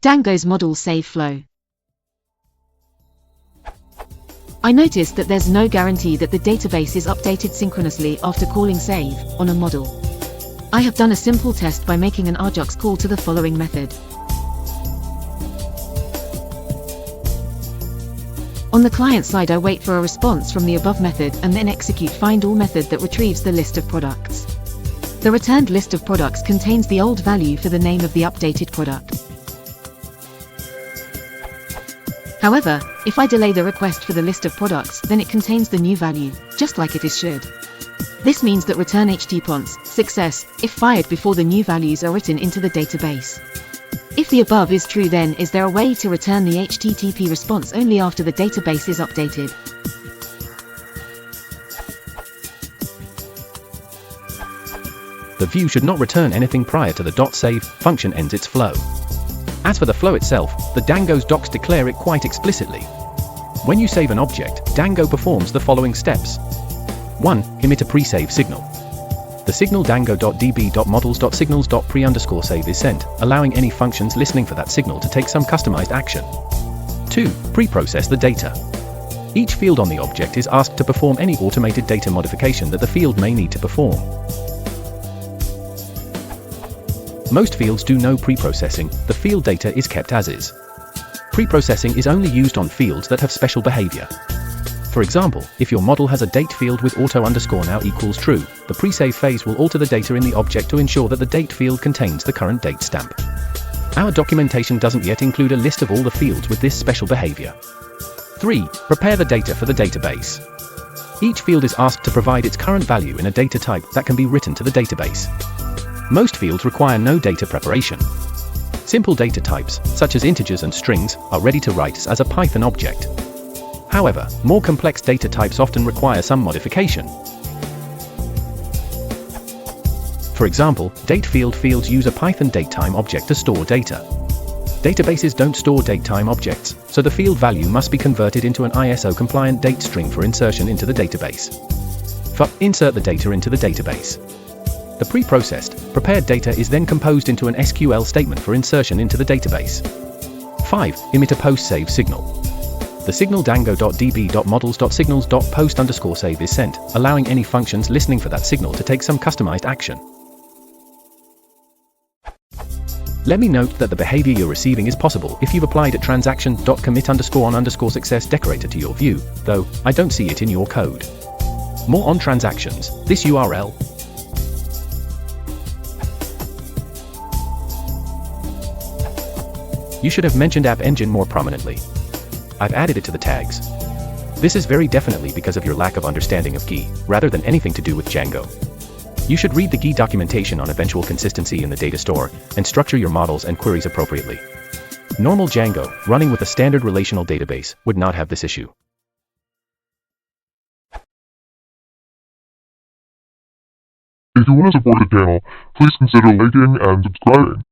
Django'S model save flow. I noticed that there's no guarantee that the database is updated synchronously after calling save on a model. I have done a simple test by making an ajax call to the following method. On the client side, I wait for a response from the above method and then execute findAll method that retrieves the list of products. The returned list of products contains the old value for the name of the updated product. However, if I delay the request for the list of products, then it contains the new value, just like it should. This means that return htponse success if fired before the new values are written into the database. If the above is true, then is there a way to return the HTTP response only after the database is updated? The view should not return anything prior to the .save function ends its flow. As for the flow itself, the Django'S docs declare it quite explicitly. When you save an object, Django performs the following steps. 1. Emit a pre-save signal. The signal Django.db.models.signals.pre_save is sent, allowing any functions listening for that signal to take some customized action. 2. Pre-process the data. Each field on the object is asked to perform any automated data modification that the field may need to perform. Most fields do no pre-processing, the field data is kept as is. Pre-processing is only used on fields that have special behavior. For example, if your model has a date field with auto_now equals true, the pre-save phase will alter the data in the object to ensure that the date field contains the current date stamp. Our documentation doesn't yet include a list of all the fields with this special behavior. 3. Prepare the data for the database. Each field is asked to provide its current value in a data type that can be written to the database. Most fields require no data preparation. Simple data types, such as integers and strings, are ready to write as a Python object. However, more complex data types often require some modification. For example, date fields use a Python datetime object to store data. Databases don't store datetime objects, so the field value must be converted into an ISO-compliant date string for insertion into the database. Insert the data into the database. The pre-processed, prepared data is then composed into an SQL statement for insertion into the database. 5. Emit a post-save signal. The signal Django.db.models.signals.post_save is sent, allowing any functions listening for that signal to take some customized action. Let me note that the behavior you're receiving is possible if you've applied a transaction.commit_on_success decorator to your view, though I don't see it in your code. More on transactions, this URL. You should have mentioned App Engine more prominently. I've added it to the tags. This is very definitely because of your lack of understanding of GUI, rather than anything to do with Django. You should read the GUI documentation on eventual consistency in the data store, and structure your models and queries appropriately. Normal Django, running with a standard relational database, would not have this issue. If you want to support the channel, please consider liking and subscribing.